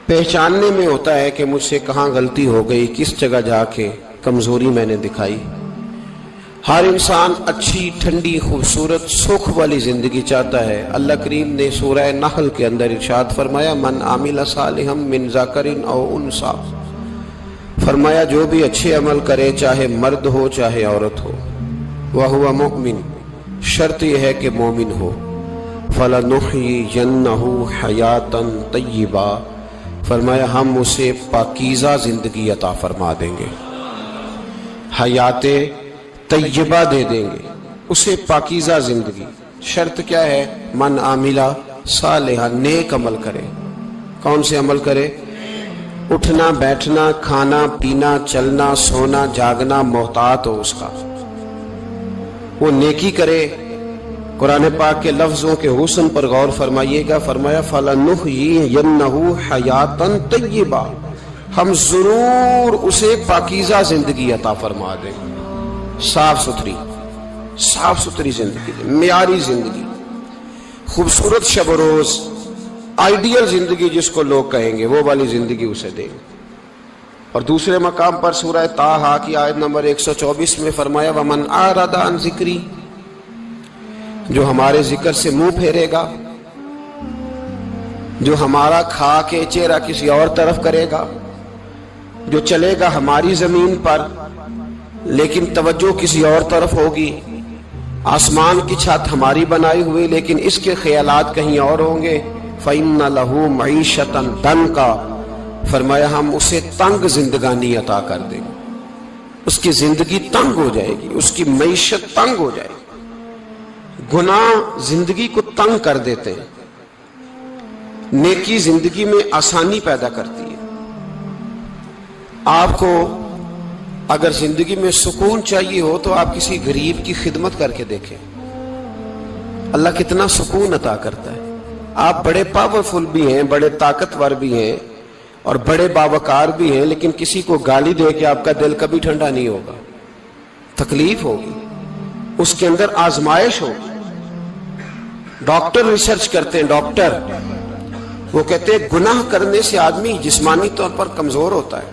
پہچاننے میں ہوتا ہے کہ مجھ سے کہاں غلطی ہو گئی، کس جگہ جا کے کمزوری میں نے دکھائی۔ ہر انسان اچھی، ٹھنڈی، خوبصورت، سکھ والی زندگی چاہتا ہے۔ اللہ کریم نے سورہ نحل کے اندر ارشاد فرمایا من عامل صالحا من ذکر او انثی، فرمایا جو بھی اچھے عمل کرے چاہے مرد ہو چاہے عورت ہو، وہو مؤمن، شرط یہ ہے کہ مومن ہو، فلنحیینہ حیاتا طیبہ، فرمایا ہم اسے پاکیزہ زندگی عطا فرما دیں گے، حیات طیبہ دے دیں گے اسے، پاکیزہ زندگی۔ شرط کیا ہے؟ من عاملہ صالحا، نیک عمل کرے۔ کون سے عمل کرے؟ اٹھنا بیٹھنا، کھانا پینا، چلنا سونا جاگنا محتاط ہو اس کا، وہ نیکی کرے۔ قرآن پاک کے لفظوں کے حسن پر غور فرمائیے گا، فرمایا فَلَنُحْيِيَنَّهُ حَيَاتًا طَيِّبًا، ہم ضرور اسے پاکیزہ زندگی عطا فرما دیں گے، صاف ستھری زندگی، معیاری زندگی، خوبصورت شب و روز، آئیڈیل زندگی جس کو لوگ کہیں گے، وہ والی زندگی اسے دیں گے۔ اور دوسرے مقام پر سورہ طٰہٰ کی آیت نمبر 124 میں فرمایا وَمَنْ أَعْرَضَ عَنْ ذِكْرِی، جو ہمارے ذکر سے منہ پھیرے گا، جو ہمارا کھا کے چہرہ کسی اور طرف کرے گا، جو چلے گا ہماری زمین پر لیکن توجہ کسی اور طرف ہوگی، آسمان کی چھت ہماری بنائی ہوئی لیکن اس کے خیالات کہیں اور ہوں گے، فَإِنَّ لَهُ مَعِيشَةً ضَنْكًا، فرمایا ہم اسے تنگ زندگانی عطا کر دیں گے، اس کی زندگی تنگ ہو جائے گی، اس کی معیشت تنگ ہو جائے گی۔ گناہ زندگی کو تنگ کر دیتے ہیں، نیکی زندگی میں آسانی پیدا کرتی ہے۔ آپ کو اگر زندگی میں سکون چاہیے ہو تو آپ کسی غریب کی خدمت کر کے دیکھیں، اللہ کتنا سکون عطا کرتا ہے۔ آپ بڑے پاورفل بھی ہیں، بڑے طاقتور بھی ہیں اور بڑے باوقار بھی ہیں، لیکن کسی کو گالی دے کے آپ کا دل کبھی ٹھنڈا نہیں ہوگا، تکلیف ہوگی، اس کے اندر آزمائش ہوگی۔ ڈاکٹر ریسرچ کرتے ہیں، ڈاکٹر وہ کہتے ہیں گناہ کرنے سے آدمی جسمانی طور پر کمزور ہوتا ہے،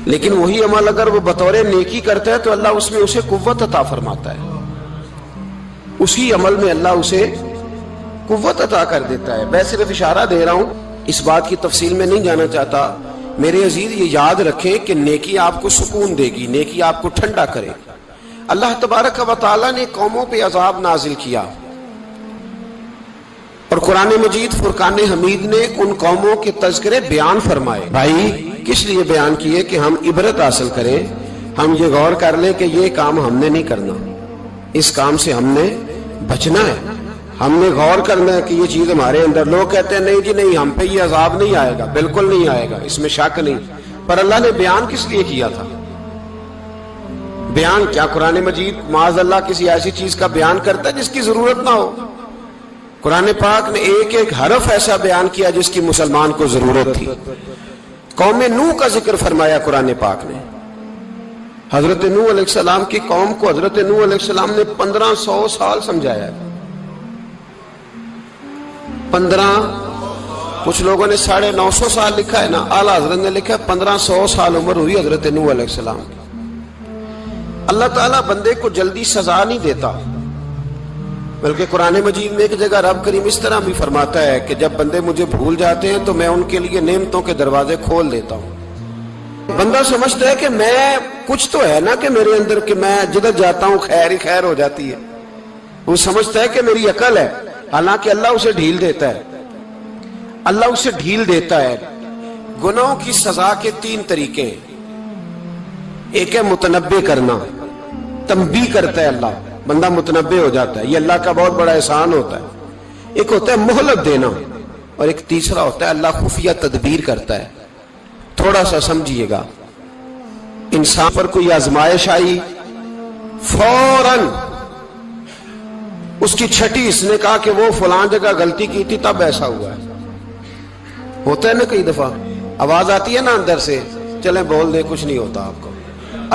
لیکن وہی عمل اگر وہ بطور نیکی کرتا ہے تو اللہ اس میں اسے قوت عطا فرماتا ہے، اسی عمل میں اللہ اسے قوت عطا کر دیتا ہے۔ میں صرف اشارہ دے رہا ہوں، اس بات کی تفصیل میں نہیں جانا چاہتا۔ میرے عزیز یہ یاد رکھیں کہ نیکی آپ کو سکون دے گی، نیکی آپ کو ٹھنڈا کرے گی۔ اللہ تبارک و تعالیٰ نے قوموں پہ عذاب نازل کیا اور قرآن مجید فرقان حمید نے ان قوموں کے تذکرے بیان فرمائے۔ بھائی کس لیے بیان کیے؟ کہ ہم عبرت حاصل کریں، ہم یہ غور کر لیں کہ یہ کام ہم نے نہیں کرنا، اس کام سے ہم نے بچنا ہے، ہم نے غور کرنا ہے کہ یہ چیز ہمارے اندر۔ لوگ کہتے ہیں نہیں جی نہیں، ہم پہ یہ عذاب نہیں آئے گا، بالکل نہیں آئے گا، اس میں شک نہیں۔ پر اللہ نے بیان کس لیے کیا تھا؟ بیان کیا قرآن مجید معاذ اللہ کسی ایسی چیز کا بیان کرتا ہے جس کی ضرورت نہ ہو؟ قرآن پاک نے ایک ایک حرف ایسا بیان کیا جس کی مسلمان کو ضرورت تھی۔ قوم نوح کا ذکر فرمایا قرآن پاک نے، حضرت نوح علیہ السلام کی قوم کو حضرت نوح علیہ السلام نے 1500 سال سمجھایا، 15، کچھ لوگوں نے 950 سال لکھا ہے نا، اعلیٰ حضرت نے لکھا ہے 1500 سال عمر ہوئی حضرت نوح علیہ السلام کی۔ اللہ تعالیٰ بندے کو جلدی سزا نہیں دیتا، بلکہ قرآن مجید میں ایک جگہ رب کریم اس طرح بھی فرماتا ہے کہ جب بندے مجھے بھول جاتے ہیں تو میں ان کے لیے نعمتوں کے دروازے کھول دیتا ہوں۔ بندہ سمجھتا ہے کہ میں کچھ تو ہے نا کہ میرے اندر کہ میں جدھر جاتا ہوں خیر ہی خیر ہو جاتی ہے، وہ سمجھتا ہے کہ میری عقل ہے، حالانکہ اللہ اسے ڈھیل دیتا ہے، اللہ اسے ڈھیل دیتا ہے۔ گناہوں کی سزا کے 3 طریقے ہیں، ایک ہے متنبع کرنا، تنبیہ کرتا ہے اللہ، بندہ متنبع ہو جاتا ہے، یہ اللہ کا بہت بڑا احسان ہوتا ہے۔ ایک ہوتا ہے مہلت دینا، اور ایک تیسرا ہوتا ہے اللہ خفیہ تدبیر کرتا ہے۔ تھوڑا سا سمجھیے گا، انسان پر کوئی آزمائش آئی، فوراً اس کی چھٹی اس نے کہا کہ وہ فلاں جگہ غلطی کی تھی تب ایسا ہوا ہے، ہوتا ہے نا کئی دفعہ، آواز آتی ہے نا اندر سے، چلیں بول دیں کچھ نہیں ہوتا آپ کو،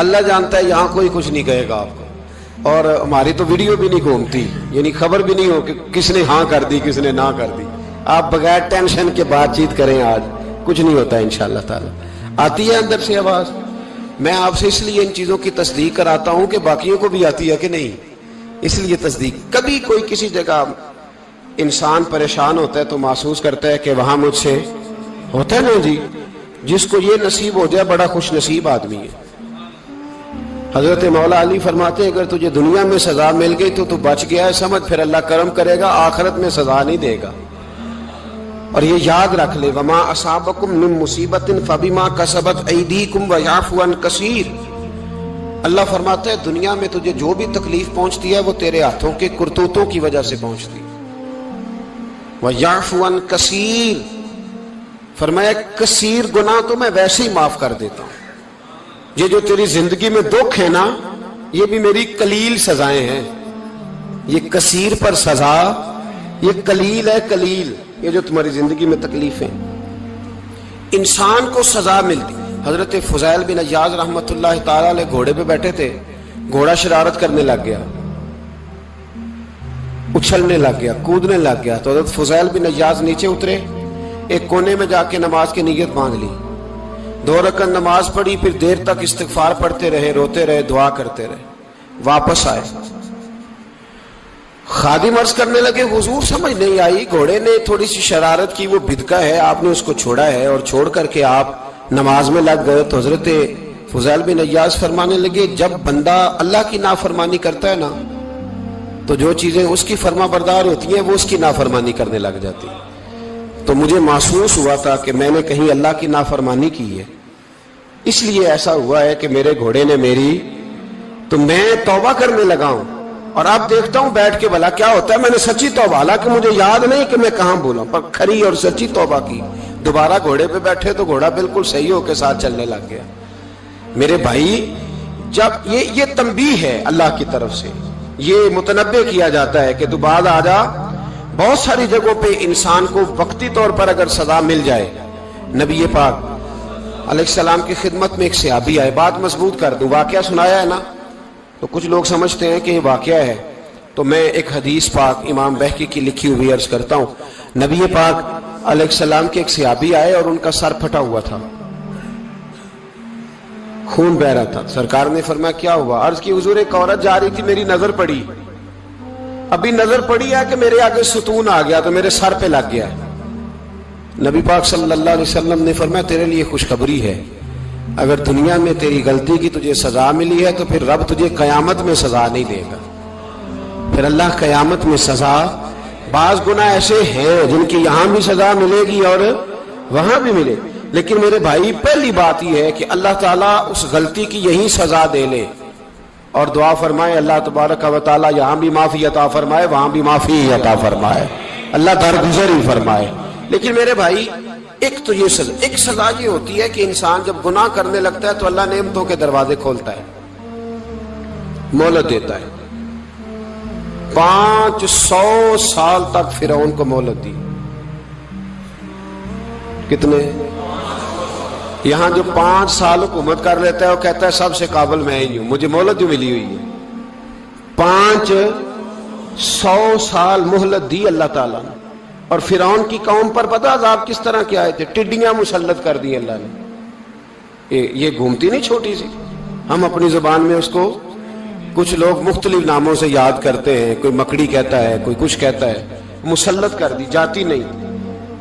اللہ جانتا ہے یہاں کوئی کچھ نہیں کہے گا آپ کو، اور ہماری تو ویڈیو بھی نہیں گھومتی، یعنی خبر بھی نہیں ہو کہ کس نے ہاں کر دی کس نے نہ کر دی. آپ بغیر ٹینشن کے بات چیت کریں، آج کچھ نہیں ہوتا انشاءاللہ تعالی. آتی ہے اندر سے آواز؟ میں آپ سے اس لیے ان چیزوں کی تصدیق کراتا ہوں کہ باقیوں کو بھی آتی ہے کہ نہیں، اس لیے تصدیق. کبھی کوئی کسی جگہ انسان پریشان ہوتا ہے تو محسوس کرتا ہے کہ وہاں مجھ سے ہوتا ہے نا جی. جس کو یہ نصیب ہو جائے بڑا خوش نصیب آدمی ہے. حضرت مولا علی فرماتے ہیں اگر تجھے دنیا میں سزا مل گئی تو بچ گیا ہے، سمجھ پھر اللہ کرم کرے گا، آخرت میں سزا نہیں دے گا. اور یہ یاد رکھ لے، وما اصابکم من مصیبت فبما کسبت ایدیکم ویعفو عن کثیر. اللہ فرماتا ہے دنیا میں تجھے جو بھی تکلیف پہنچتی ہے وہ تیرے ہاتھوں کے کرتوتوں کی وجہ سے پہنچتی ہے. ویعفو عن کثیر، فرمایا کثیر گناہ تو میں ویسے ہی معاف کر دیتا ہوں. یہ جو تیری زندگی میں دکھ ہے نا، یہ بھی میری قلیل سزائیں ہیں. یہ کثیر پر سزا، یہ قلیل ہے. قلیل یہ جو تمہاری زندگی میں تکلیفیں، انسان کو سزا ملتی. حضرت فضیل بن عیاض رحمۃ اللہ تعالی علیہ گھوڑے پہ بیٹھے تھے، گھوڑا شرارت کرنے لگ گیا، اچھلنے لگ گیا، کودنے لگ گیا. تو حضرت فضیل بن عیاض نیچے اترے، ایک کونے میں جا کے نماز کی نیت باندھ لی، 2 رکعت نماز پڑھی، پھر دیر تک استغفار پڑھتے رہے، روتے رہے، دعا کرتے رہے. واپس آئے، خادم عرض کرنے لگے حضور سمجھ نہیں آئی، گھوڑے نے تھوڑی سی شرارت کی، وہ بدکا ہے، آپ نے اس کو چھوڑا ہے اور چھوڑ کر کے آپ نماز میں لگ گئے. تو حضرت فضیل بن عیاض فرمانے لگے جب بندہ اللہ کی نافرمانی کرتا ہے نا تو جو چیزیں اس کی فرما بردار ہوتی ہیں وہ اس کی نافرمانی کرنے لگ جاتی. تو مجھے محسوس ہوا تھا کہ میں نے کہیں اللہ کی نافرمانی کی ہے، اس لیے ایسا ہوا ہے کہ میرے گھوڑے نے میری، تو میں توبہ کرنے لگا ہوں. اور اب دیکھتا ہوں بیٹھ کے بھلا کیا ہوتا ہے. میں نے سچی توبہ، حالانکہ مجھے یاد نہیں کہ میں کہاں بولا، پر کھری اور سچی توبہ کی. دوبارہ گھوڑے پہ بیٹھے تو گھوڑا بالکل صحیح ہو کے ساتھ چلنے لگ گیا. میرے بھائی جب یہ تنبیہ ہے اللہ کی طرف سے، یہ متنبہ کیا جاتا ہے کہ تو بعد آ جا. بہت ساری جگہوں پہ انسان کو وقتی طور پر اگر سزا مل جائے، نبی پاک علیہ السلام کی خدمت میں ایک صحابی آئے، بات مضبوط کر دوں، واقعہ سنایا ہے نا تو کچھ لوگ سمجھتے ہیں کہ یہ واقعہ ہے، تو میں ایک حدیث پاک امام بہقی کی لکھی ہوئی عرض کرتا ہوں. نبی پاک علیہ السلام کے ایک صحابی آئے اور ان کا سر پھٹا ہوا تھا، خون بہ رہا تھا. سرکار نے فرمایا کیا ہوا؟ عرض کی حضور ایک عورت جا رہی تھی، میری نظر پڑی، ابھی نظر پڑی ہے کہ میرے آگے ستون آ گیا تو میرے سر پہ لگ گیا. نبی پاک صلی اللہ علیہ وسلم نے فرمایا تیرے لیے خوشخبری ہے، اگر دنیا میں تیری غلطی کی تجھے سزا ملی ہے تو پھر رب تجھے قیامت میں سزا نہیں دے گا. پھر اللہ قیامت میں سزا، بعض گناہ ایسے ہیں جن کی یہاں بھی سزا ملے گی اور وہاں بھی ملے، لیکن میرے بھائی پہلی بات یہ ہے کہ اللہ تعالیٰ اس غلطی کی یہی سزا دے لے اور دعا فرمائے اللہ تبارک و تعالیٰ یہاں بھی معافی عطا فرمائے، وہاں بھی معافی عطا فرمائے، اللہ درگزر ہی فرمائے. لیکن میرے بھائی ایک تو یہ سزا، ایک سزا یہ ہوتی ہے کہ انسان جب گناہ کرنے لگتا ہے تو اللہ نعمتوں کے دروازے کھولتا ہے، مہلت دیتا ہے. 500 سال تک فرعون کو مہلت دی. کتنے؟ یہاں جو 5 سال حکومت کر لیتا ہے وہ کہتا ہے سب سے قابل میں ہی ہوں، مجھے مہلت جو ملی ہوئی ہے. 500 سال مہلت دی اللہ تعالیٰ نے. اور فرعون کی قوم پر پتہ عذاب کس طرح کے آئے تھے؟ ٹڈیاں مسلط کر دی اللہ نے. یہ گھومتی نہیں چھوٹی سی، ہم اپنی زبان میں اس کو کچھ لوگ مختلف ناموں سے یاد کرتے ہیں، کوئی مکڑی کہتا ہے، کوئی کچھ کہتا ہے. مسلط کر دی، جاتی نہیں.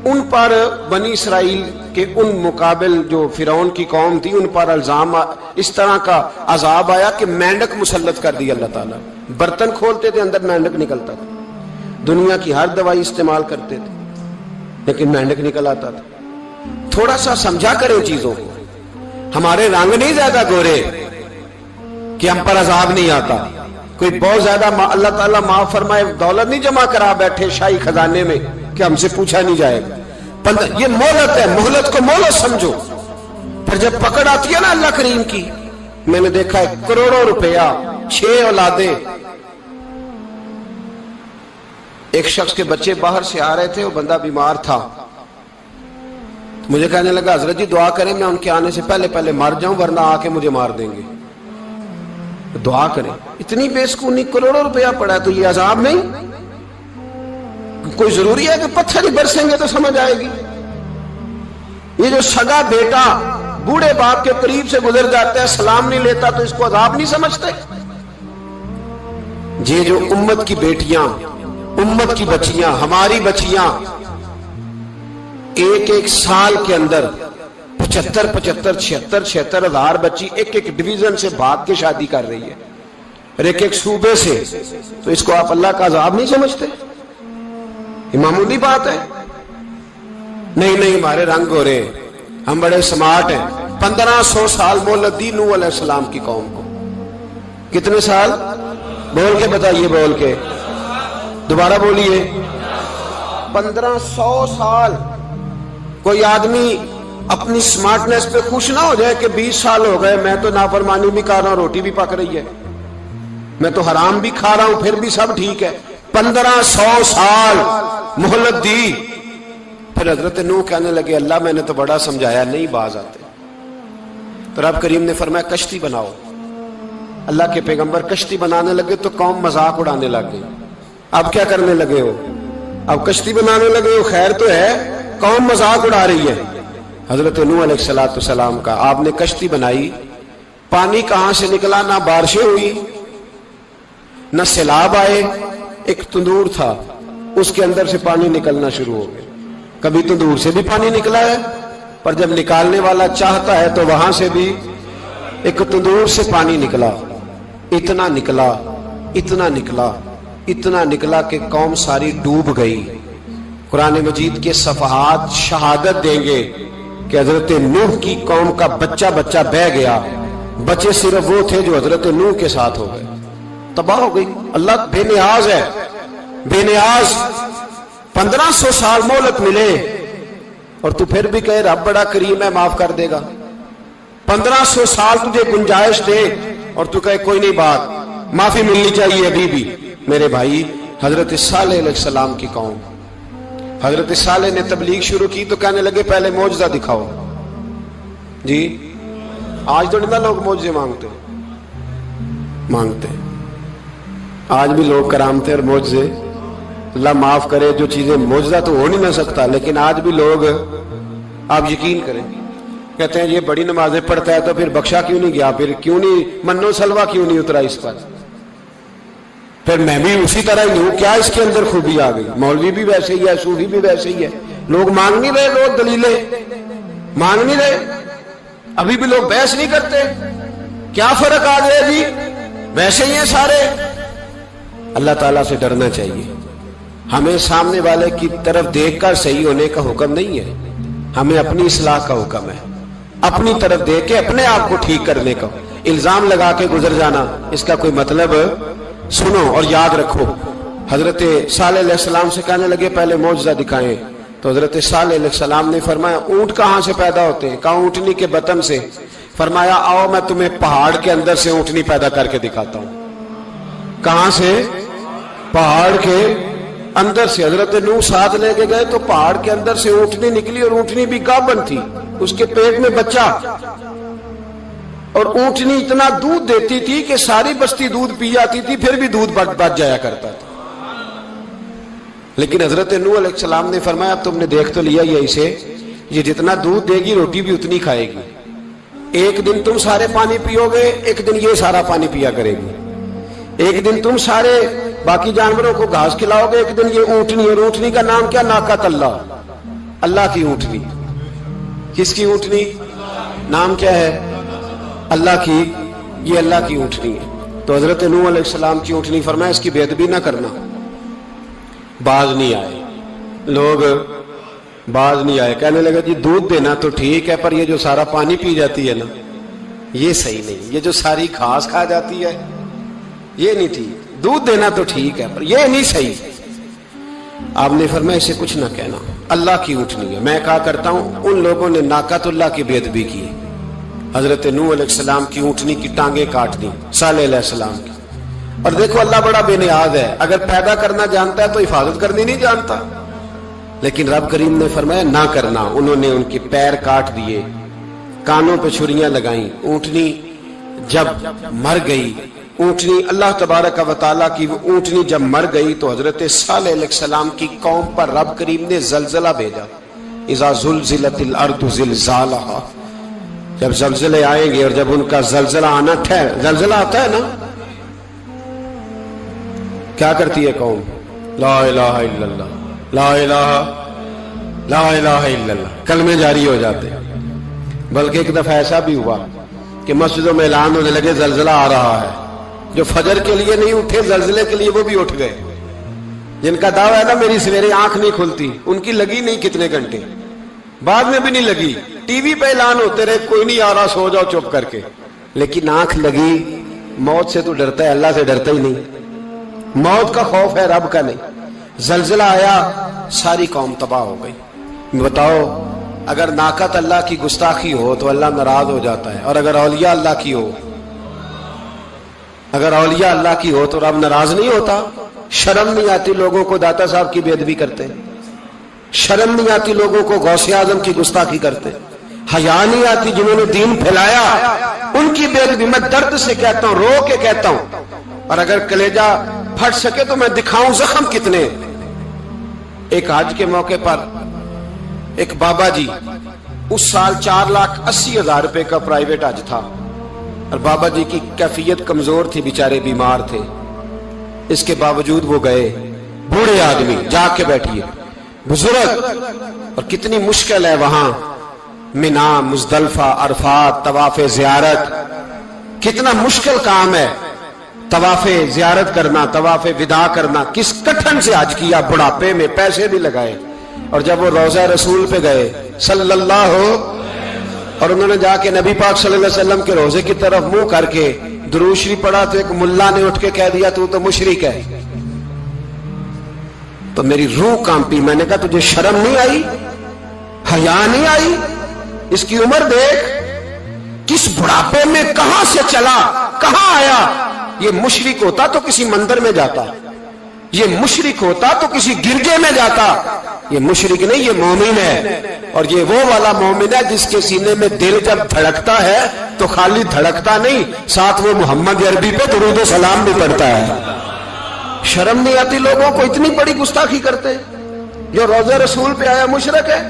ان پر بنی اسرائیل کے ان مقابل جو فرعون کی قوم تھی ان پر الزام اس طرح کا عذاب آیا کہ مینڈک مسلط کر دی اللہ تعالیٰ. برتن کھولتے تھے اندر مینڈک نکلتا تھا، دنیا کی ہر دوائی استعمال کرتے تھے لیکن مینڈک نکل آتا تھا. تھوڑا سا سمجھا کریں چیزوں کو. ہمارے رنگ نہیں زیادہ گورے کہ ہم پر عذاب نہیں آتا. کوئی بہت زیادہ اللہ تعالیٰ معاف فرمائے دولت نہیں جمع کرا بیٹھے شاہی خزانے میں کہ ہم سے پوچھا نہیں جائے گا. یہ مہلت ہے، مہلت کو مہلت سمجھو. پھر جب پکڑ آتی ہے نا اللہ کریم کی، میں نے دیکھا ہے کروڑوں روپیہ، 6 اولادیں. ایک شخص کے بچے باہر سے آ رہے تھے، وہ بندہ بیمار تھا، مجھے کہنے لگا حضرت جی دعا کریں میں ان کے آنے سے پہلے مر جاؤں ورنہ آ کے مجھے مار دیں گے. دعا کریں. اتنی بے سکونی، کروڑوں روپیہ پڑا ہے تو یہ عذاب نہیں؟ کوئی ضروری ہے کہ پتھر ہی برسیں گے تو سمجھ آئے گی؟ یہ جو سگا بیٹا بوڑھے باپ کے قریب سے گزر جاتا ہے، سلام نہیں لیتا تو اس کو عذاب نہیں سمجھتے؟ یہ جو امت کی بیٹیاں، امت کی بچیاں، ہماری بچیاں ایک سال کے اندر 75,000 ہزار بچی ایک ڈویژن سے بھاگ کے شادی کر رہی ہے، اور ایک صوبے سے، تو اس کو آپ اللہ کا عذاب نہیں سمجھتے؟ یہ معمولی بات ہے؟ نہیں ہمارے رنگ ہو رہے ہیں، ہم بڑے سمارٹ ہیں. 1500 سال مہلت دی نوح علیہ السلام کی قوم کو. کتنے سال؟ بول کے بتائیے، بول کے دوبارہ بولیے. 1500 سال. کوئی آدمی اپنی سمارٹنس پہ خوش نہ ہو جائے کہ 20 سال ہو گئے، میں تو نافرمانی بھی کر رہا ہوں، روٹی بھی پک رہی ہے، میں تو حرام بھی کھا رہا ہوں، پھر بھی سب ٹھیک ہے. 1500 سال مہلت دی. پھر حضرت نوح کہنے لگے اللہ میں نے تو بڑا سمجھایا، نہیں باز آتے. تو رب کریم نے فرمایا کشتی بناؤ. اللہ کے پیغمبر کشتی بنانے لگے تو قوم مذاق اڑانے لگ گئی. اب کیا کرنے لگے ہو؟ اب کشتی بنانے لگے ہو، خیر تو ہے، قوم مذاق اڑا رہی ہے. حضرت نوح علیہ السلام کا آپ نے کشتی بنائی، پانی کہاں سے نکلا؟ نہ بارشیں ہوئی، نہ سیلاب آئے. ایک تندور تھا، اس کے اندر سے پانی نکلنا شروع ہو گیا. کبھی تندور سے بھی پانی نکلا ہے، پر جب نکالنے والا چاہتا ہے تو وہاں سے بھی ایک تندور سے پانی نکلا. اتنا نکلا، اتنا نکلا، اتنا نکلا کہ قوم ساری ڈوب گئی. قرآن مجید کے صفحات شہادت دیں گے کہ حضرت نوح کی قوم کا بچہ بہ گیا. بچے صرف وہ تھے جو حضرت نوح کے ساتھ ہو گئے، تباہ ہو گئی. اللہ بے نیاز ہے، بے نیاز. 1500 سال مہلت ملے اور تو پھر بھی کہے رب بڑا کریم ہے، معاف کر دے گا. 1500 سال تجھے گنجائش دے اور تو کہے کوئی نہیں، بات معافی ملنی چاہیے ابھی بھی. میرے بھائی، حضرت صالح علیہ السلام کی قوم، حضرت صالح نے تبلیغ شروع کی تو کہنے لگے پہلے معجزہ دکھاؤ. جی آج تو نہیں لوگ معجزے مانگتے ہیں. آج بھی لوگ کرامتے اور معجزے، اللہ معاف کرے، جو چیزیں معجزہ تو ہو نہیں نہ سکتا، لیکن آج بھی لوگ، آپ یقین کریں، کہتے ہیں یہ بڑی نمازیں پڑھتا ہے تو پھر بخشا کیوں نہیں گیا، پھر کیوں نہیں منو سلوا کیوں نہیں اترا اس پر، پھر میں بھی اسی طرح ہی ہوں، کیا اس کے اندر خوبی آ گئی؟ مولوی بھی ویسے ہی ہے، صوفی بھی ویسے ہی ہے. لوگ مانگ نہیں رہے، لوگ دلیلیں مانگ نہیں رہے، ابھی بھی لوگ بحث نہیں کرتے. کیا فرق آ گیا جی؟ ویسے ہی ہیں سارے. اللہ تعالیٰ سے ڈرنا چاہیے. ہمیں سامنے والے کی طرف دیکھ کر صحیح ہونے کا حکم نہیں ہے، ہمیں اپنی اصلاح کا حکم ہے. اپنی طرف دیکھ کے اپنے آپ کو ٹھیک کرنے کا. الزام لگا کے گزر جانا، اس کا کوئی مطلب؟ سنو اور یاد رکھو. حضرت صالح علیہ السلام سے کہنے لگے پہلے معجزہ دکھائیں. تو حضرت صالح علیہ السلام نے فرمایا اونٹ کہاں سے پیدا ہوتے ہیں؟ کہا اونٹنی کے بطن سے. فرمایا آؤ میں تمہیں پہاڑ کے اندر سے اونٹنی پیدا کر کے دکھاتا ہوں. کہاں سے؟ پہاڑ کے اندر سے. حضرت نوح ساتھ لے کے گئے تو پہاڑ کے اندر سے اونٹنی نکلی، اور اونٹنی بھی گابن تھی، اس کے پیٹ میں بچہ. اور اونٹنی اتنا دودھ دیتی تھی کہ ساری بستی دودھ پی جاتی تھی، پھر بھی دودھ بچ جایا کرتا تھا. لیکن حضرت نوح علیہ السلام نے فرمایا اب تم نے دیکھ تو لیا یہ اسے، یہ جتنا دودھ دے گی روٹی بھی اتنی کھائے گی. ایک دن تم سارے پانی پیو گے، ایک دن یہ سارا پانی پیا کرے گی. ایک دن تم سارے باقی جانوروں کو گھاس کھلاؤ گے، ایک دن یہ اونٹنی. اور اونٹنی کا نام کیا؟ ناقۃ اللہ، اللہ کی اونٹنی. کس کی اونٹنی؟ نام کیا ہے؟ اللہ کی. یہ اللہ کی اونٹنی ہے. تو حضرت نوح علیہ السلام کی اونٹنی. فرمایا اس کی بے ادبی نہ کرنا. باز نہیں آئے لوگ، باز نہیں آئے. کہنے لگا جی دودھ دینا تو ٹھیک ہے، پر یہ جو سارا پانی پی جاتی ہے نا، یہ صحیح نہیں. یہ جو ساری گھاس کھا جاتی ہے یہ نہیں ٹھیک. دودھ دینا تو ٹھیک ہے پر یہ نہیں صحیح. آپ نے فرمایا اسے کچھ نہ کہنا، اللہ کی اونٹنی ہے. میں کہا کرتا ہوں ان لوگوں نے ناقۃ اللہ کی بے ادبی کی. حضرت نوح علیہ السلام کی اونٹنی کی ٹانگیں کاٹ دی، صالح علیہ السلام کی. اور دیکھو اللہ بڑا بے نیاز ہے، اگر پیدا کرنا جانتا ہے تو حفاظت کرنی نہیں جانتا. لیکن رب کریم نے فرمایا نہ کرنا. انہوں نے ان کے پیر کاٹ دیے، کانوں پہ چھریاں لگائیں. اونٹنی جب مر گئی اونٹنی اللہ تبارک و تعالیٰ کی وہ اونٹنی جب مر گئی تو حضرت صالح علیہ السلام کی قوم پر رب کریم نے زلزلہ بھیجا. اذا زلزلت الارض زلزالہا، جب زلزلے آئیں گے اور جب ان کا زلزلہ آنا زلزلہ آتا ہے نا، کیا کرتی ہے قوم؟ لا الہ الا اللہ، لا الہ الا اللہ، کلمے جاری ہو جاتے ہیں. بلکہ ایک دفعہ ایسا بھی ہوا کہ مسجدوں میں اعلان ہونے لگے زلزلہ آ رہا ہے. جو فجر کے لیے نہیں اٹھے زلزلے کے لیے وہ بھی اٹھ گئے. جن کا دعویٰ ہے نا میری سویرے آنکھ نہیں کھلتی، ان کی لگی نہیں کتنے گھنٹے، بعد میں بھی نہیں لگی. ٹی وی پہ اعلان ہوتے رہے کوئی نہیں آ رہا، سو جاؤ چپ کر کے. لیکن آنکھ لگی. موت سے تو ڈرتا ہے، اللہ سے ڈرتا ہی نہیں. موت کا خوف ہے، رب کا نہیں. زلزلہ آیا، ساری قوم تباہ ہو گئی. بتاؤ اگر ناقت اللہ کی گستاخی ہو تو اللہ ناراض ہو جاتا ہے، اور اگر اولیاء اللہ کی ہو، اگر اولیاء اللہ کی ہو تو رب ناراض نہیں ہوتا. شرم نہیں آتی لوگوں کو داتا صاحب کی بے ادبی کرتے، شرم نہیں آتی لوگوں کو غوث اعظم کی گستاخی کرتے، حیا نہیں آتی جنہوں نے دین پھیلایا ان کی بے ادبی. میں درد سے کہتا ہوں، رو کے کہتا ہوں، اور اگر کلیجہ پھٹ سکے تو میں دکھاؤں زخم کتنے. ایک حج کے موقع پر ایک بابا جی، اس سال 4,80,000 روپے کا پرائیویٹ حج تھا، اور بابا جی کی کیفیت کمزور تھی، بیچارے بیمار تھے. اس کے باوجود وہ گئے. بوڑھے آدمی، جا کے بیٹھیے، بزرگ، اور کتنی مشکل ہے وہاں منا، مزدلفہ، عرفات، طواف زیارت. کتنا مشکل کام ہے طواف زیارت کرنا، طواف وداع کرنا. کس کٹھن سے حج کیا، بڑھاپے میں پیسے بھی لگائے. اور جب وہ روضہ رسول پہ گئے صلی اللہ، اور انہوں نے جا کے نبی پاک صلی اللہ علیہ وسلم کے روضے کی طرف منہ کر کے درود شریف پڑھا تو ایک ملا نے اٹھ کے کہہ دیا تو مشرک ہے. تو میری روح کانپی. میں نے کہا تجھے شرم نہیں آئی، حیا نہیں آئی؟ اس کی عمر دیکھ، کس بڑھاپے میں کہاں سے چلا، کہاں آیا. یہ مشرک ہوتا تو کسی مندر میں جاتا، یہ مشرک ہوتا تو کسی گرجے میں جاتا. یہ مشرک نہیں، یہ مومن ہے. اور یہ وہ والا مومن ہے جس کے سینے میں دل جب دھڑکتا ہے تو خالی دھڑکتا نہیں، ساتھ وہ محمد عربی پہ درود و سلام بھی پڑھتا ہے. شرم نہیں آتی لوگوں کو؟ اتنی بڑی گستاخی کرتے. جو روضہ رسول پہ آیا مشرک ہے.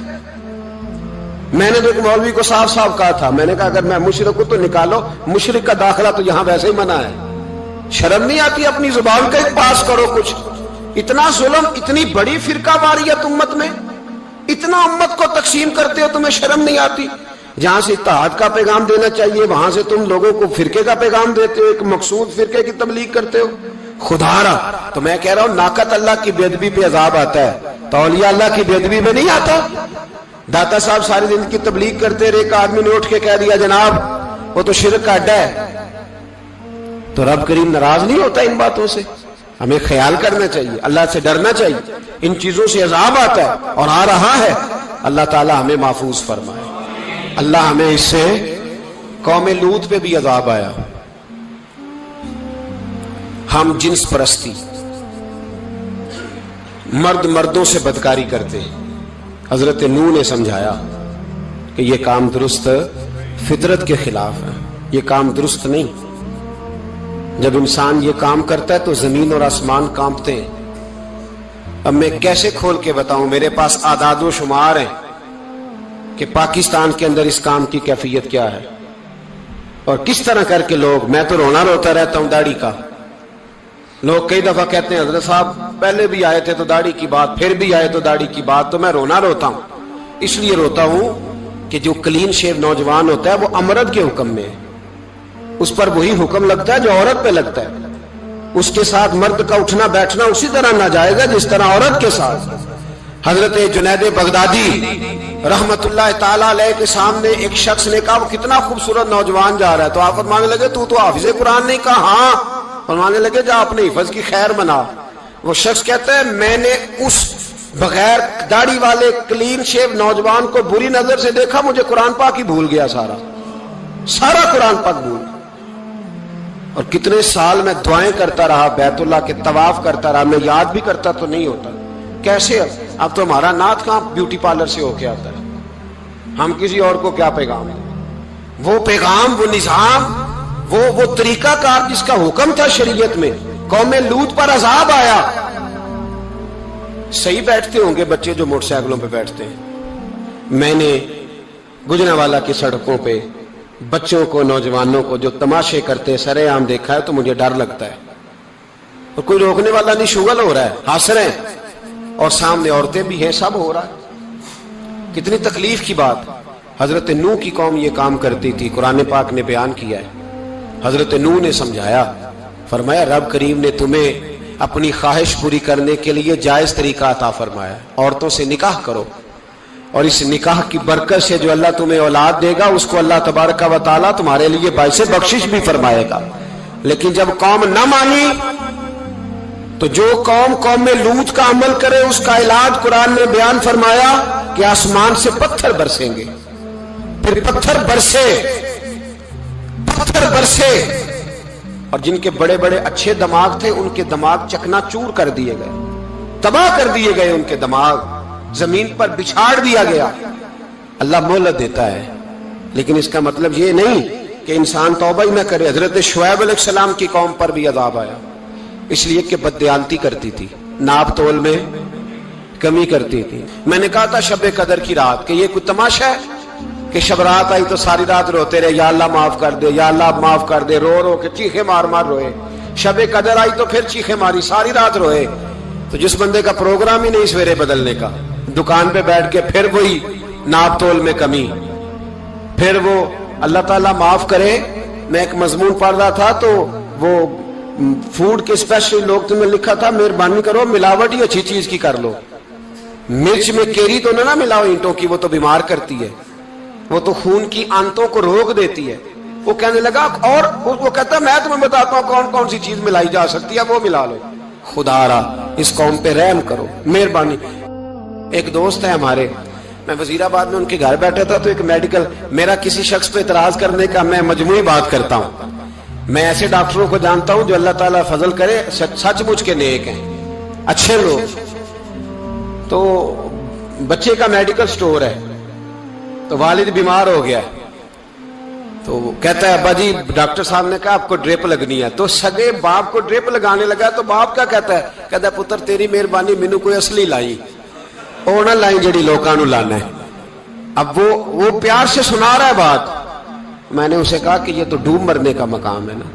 میں نے تو ایک مولوی کو صاف صاف کہا تھا، میں نے کہا اگر میں مشرک ہوں تو نکالو، مشرک کا داخلہ تو یہاں ویسے ہی منع ہے. شرم نہیں آتی؟ اپنی زبان کا ایک پاس کرو کچھ. اتنا ظلم، اتنی بڑی فرقہ واریت امت میں، اتنا امت کو تقسیم کرتے ہو، تمہیں شرم نہیں آتی؟ جہاں سے اتحاد کا پیغام دینا چاہیے وہاں سے تم لوگوں کو فرقے کا پیغام دیتے ہو، ایک مقصود فرقے کی تبلیغ کرتے ہو. خدا را، تو میں کہہ رہا ہوں ناقت اللہ کی بے ادبی پہ عذاب آتا ہے تو اولیاء اللہ کی بے ادبی میں نہیں آتا. داتا صاحب ساری دن کی تبلیغ کرتے رہے، ایک آدمی نے اٹھ کے کہہ دیا جناب وہ تو شرک کا اڈا ہے، تو رب کریم ناراض نہیں ہوتا ان باتوں سے؟ ہمیں خیال کرنا چاہیے، اللہ سے ڈرنا چاہیے. ان چیزوں سے عذاب آتا ہے اور آ رہا ہے. اللہ تعالی ہمیں محفوظ فرمائے. اللہ ہمیں اس سے، قوم لوط پہ بھی عذاب آیا. ہم جنس پرستی، مرد مردوں سے بدکاری کرتے ہیں. حضرت نوح نے سمجھایا کہ یہ کام درست فطرت کے خلاف ہے، یہ کام درست نہیں. جب انسان یہ کام کرتا ہے تو زمین اور آسمان کانپتے ہیں. اب میں کیسے کھول کے بتاؤں؟ میرے پاس اعداد و شمار ہیں کہ پاکستان کے اندر اس کام کی کیفیت کیا ہے اور کس طرح کر کے لوگ، میں تو رونا روتا رہتا ہوں داڑھی کا. لوگ کئی دفعہ کہتے ہیں حضرت صاحب پہلے بھی آئے تھے تو داڑھی کی بات، پھر بھی آئے تو داڑھی کی بات. تو میں رونا روتا ہوں. اس لیے روتا ہوں کہ جو کلین شیو نوجوان ہوتا ہے وہ امرد کے حکم میں ہے، اس پر وہی حکم لگتا ہے جو عورت پہ لگتا ہے. اس کے ساتھ مرد کا اٹھنا بیٹھنا اسی طرح ناجائز ہے جس طرح عورت کے ساتھ. حضرت جنید بغدادی رحمت اللہ تعالیٰ علیہ کے سامنے ایک شخص نے کہا وہ کتنا خوبصورت نوجوان جا رہا ہے، تو آپ فرمانے لگے تو حافظ قرآن نہیں؟ کہا ہاں. فرمانے لگے جا اپنے حفظ کی خیر بنا. وہ شخص کہتا ہے میں نے اس بغیر داڑھی والے کلین شیو نوجوان کو بری نظر سے دیکھا، مجھے قرآن پاک ہی بھول گیا، سارا قرآن پاک بھول گیا. اور کتنے سال میں دعائیں کرتا رہا، بیت اللہ کے طواف کرتا رہا، میں یاد بھی کرتا تو نہیں ہوتا. کیسے؟ اب تو ہمارا نعت کہاں بیوٹی پارلر سے ہو کے آتا ہے. ہم کسی اور کو کیا پیغام دیں؟ وہ پیغام، وہ نظام، وہ طریقہ کار جس کا حکم تھا شریعت میں. قوم لوط پر عذاب آیا. صحیح بیٹھتے ہوں گے بچے جو موٹر سائیکلوں پہ بیٹھتے ہیں. میں نے گجرانوالہ کی سڑکوں پہ بچوں کو نوجوانوں کو جو تماشے کرتے سرے عام دیکھا ہے تو مجھے ڈر لگتا ہے. اور کوئی روکنے والا نہیں, شغل ہو رہا ہے, ہنس رہے ہیں اور سامنے عورتیں بھی ہیں, سب ہو رہا ہے. کتنی تکلیف کی بات. حضرت نوح کی قوم یہ کام کرتی تھی, قرآن پاک نے بیان کیا ہے. حضرت نوح نے سمجھایا, فرمایا رب کریم نے تمہیں اپنی خواہش پوری کرنے کے لیے جائز طریقہ عطا فرمایا, عورتوں سے نکاح کرو, اور اس نکاح کی برکت سے جو اللہ تمہیں اولاد دے گا اس کو اللہ تبارک و تعالیٰ تمہارے لیے باعث بخشش بھی فرمائے گا. لیکن جب قوم نہ مانی تو جو قوم میں لوط کا عمل کرے اس کا علاج قرآن نے بیان فرمایا کہ آسمان سے پتھر برسیں گے. پھر پتھر برسے اور جن کے بڑے بڑے اچھے دماغ تھے ان کے دماغ چکنا چور کر دیے گئے, تباہ کر دیے گئے, ان کے دماغ زمین پر بچھاڑ دیا گیا. اللہ مہلت دیتا ہے لیکن اس کا مطلب یہ نہیں کہ انسان توبہ ہی نہ کرے. حضرت شعیب علیہ السلام کی قوم پر بھی عذاب آیا, اس لیے کہ بددیانتی کرتی تھی, ناپ تول میں کمی کرتی تھی. میں نے کہا تھا شب قدر کی رات کہ یہ کوئی تماشا ہے کہ شب رات آئی تو ساری رات روتے رہے, یا اللہ معاف کر دے, یا اللہ معاف کر دے, رو رو کے چیخے مار مار روئے. شب قدر آئی تو پھر چیخے ماری, ساری رات روئے. تو جس بندے کا پروگرام ہی نہیں سویرے بدلنے کا, دکان پہ بیٹھ کے پھر وہی ناپ تول میں کمی, پھر وہ اللہ تعالیٰ معاف کرے. میں ایک مضمون پڑھ رہا تھا تو وہ فوڈ کے اسپیشل لوگ تمہیں لکھا تھا مہربانی کرو ملاوٹ ہی اچھی چیز کی کر لو, مرچ میں کیری تو نہ ملاؤ اینٹوں کی, وہ تو بیمار کرتی ہے, وہ تو خون کی آنتوں کو روک دیتی ہے. وہ کہنے لگا, اور وہ کہتا ہے میں تمہیں بتاتا ہوں کون کون سی چیز ملائی جا سکتی ہے, وہ ملا لو. خدا را اس قوم پہ رحم کرو, مہربانی. ایک دوست ہے ہمارے, میں وزیر آباد میں ان کے گھر بیٹھا تھا تو ایک میڈیکل, میرا کسی شخص پہ اعتراض کرنے کا میں مجموعی بات کرتا ہوں. میں ایسے ڈاکٹروں کو جانتا ہوں جو اللہ تعالیٰ فضل کرے سچ مچ کے نیک ہیں, اچھے لوگ. تو بچے کا میڈیکل سٹور ہے, تو والد بیمار ہو گیا, تو کہتا ہے ابا جی ڈاکٹر صاحب نے کہا آپ کو ڈرپ لگنی ہے. تو سگے باپ کو ڈرپ لگانے لگا تو باپ کیا کہتا ہے پتر تیری مہربانی مینوں کوئی اصلی لائی, وہ نہ لائی جڑی لوکاں نوں لانا ہے. اب وہ پیار سے سنا رہا ہے بات. میں نے اسے کہا کہ یہ تو ڈوب مرنے کا مقام ہے نا,